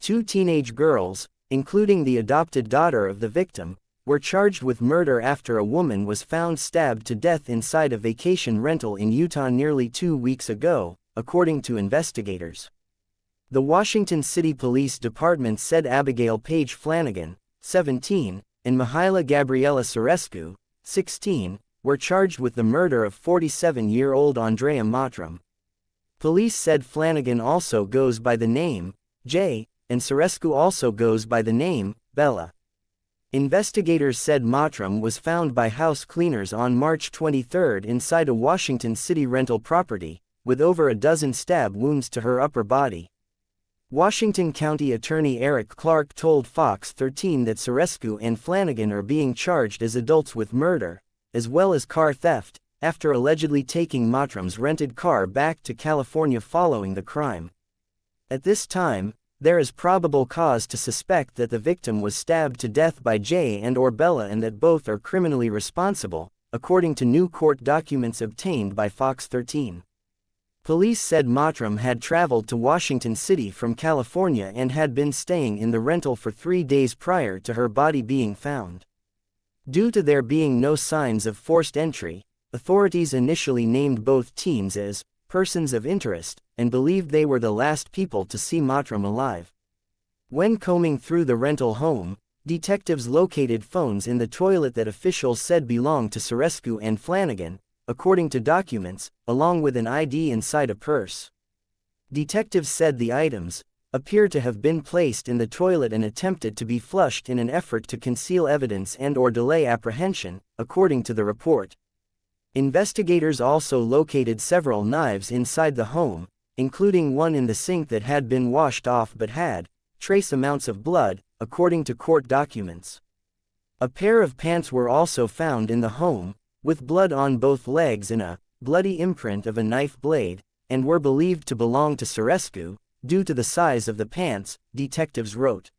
2 teenage girls, including the adopted daughter of the victim, were charged with murder after a woman was found stabbed to death inside a vacation rental in Utah nearly 2 weeks ago, according to investigators. The Washington City Police Department said Abigail Paige Flanagan, 17, and Mihaela Gabriela Surescu, 16, were charged with the murder of 47-year-old Andrea Mottram. Police said Flanagan also goes by the name Jay, and Surescu also goes by the name Bella. Investigators said Mottram was found by house cleaners on March 23 inside a Washington City rental property, with over a dozen stab wounds to her upper body. Washington County Attorney Eric Clark told Fox 13 that Surescu and Flanagan are being charged as adults with murder, as well as car theft, after allegedly taking Mottram's rented car back to California following the crime. At this time, there is probable cause to suspect that the victim was stabbed to death by Jay and/or Bella and that both are criminally responsible, according to new court documents obtained by Fox 13. Police said Mottram had traveled to Washington City from California and had been staying in the rental for 3 days prior to her body being found. Due to there being no signs of forced entry, authorities initially named both teens as persons of interest and believed they were the last people to see Mottram alive. When combing through the rental home, detectives located phones in the toilet that officials said belonged to Surescu and Flanagan, according to documents, along with an ID inside a purse. Detectives said the items appear to have been placed in the toilet and attempted to be flushed in an effort to conceal evidence and/or delay apprehension, according to the report. Investigators also located several knives inside the home, including one in the sink that had been washed off but had trace amounts of blood, according to court documents. A pair of pants were also found in the home, with blood on both legs and a bloody imprint of a knife blade, and were believed to belong to Surescu, due to the size of the pants, detectives wrote.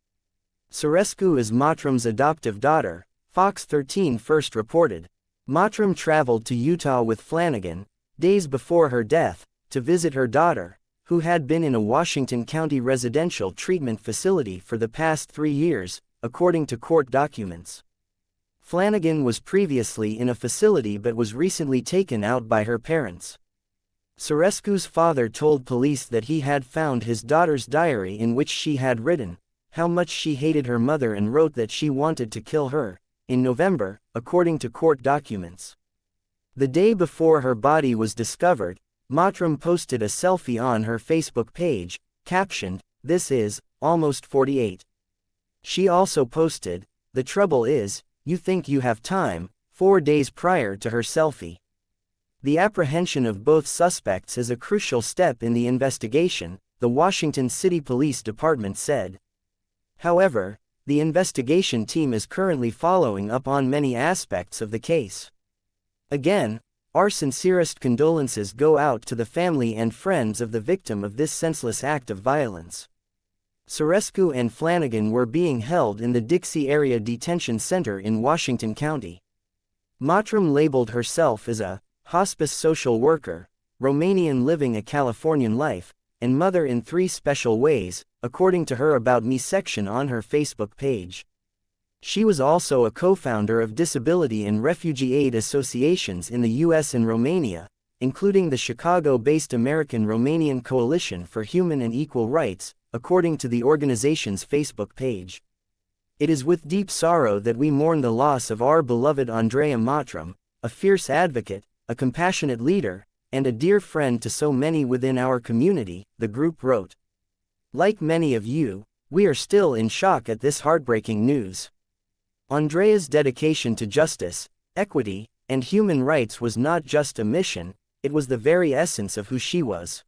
Surescu is Mottram's adoptive daughter, Fox 13 first reported. Mottram traveled to Utah with Flanagan, days before her death, to visit her daughter, who had been in a Washington County residential treatment facility for the past 3 years, according to court documents. Flanagan was previously in a facility but was recently taken out by her parents. Surescu's father told police that he had found his daughter's diary in which she had written how much she hated her mother and wrote that she wanted to kill her, in November, according to court documents. The day before her body was discovered, Mottram posted a selfie on her Facebook page, captioned, "This is almost 48. She also posted, "The trouble is, you think you have time," 4 days prior to her selfie. The apprehension of both suspects is a crucial step in the investigation, the Washington City Police Department said. However, the investigation team is currently following up on many aspects of the case. Again, our sincerest condolences go out to the family and friends of the victim of this senseless act of violence. Surescu and Flanagan were being held in the Dixie Area Detention Center in Washington County. Mottram labeled herself as a hospice social worker, Romanian living a Californian life, and mother in 3 special ways, according to her About Me section on her Facebook page. She was also a co-founder of disability and refugee aid associations in the U.S. and Romania, including the Chicago-based American-Romanian Coalition for Human and Equal Rights, according to the organization's Facebook page. It is with deep sorrow that we mourn the loss of our beloved Andrea Mottram, a fierce advocate, a compassionate leader, and a dear friend to so many within our community, the group wrote. Like many of you, we are still in shock at this heartbreaking news. Andrea's dedication to justice, equity, and human rights was not just a mission, it was the very essence of who she was.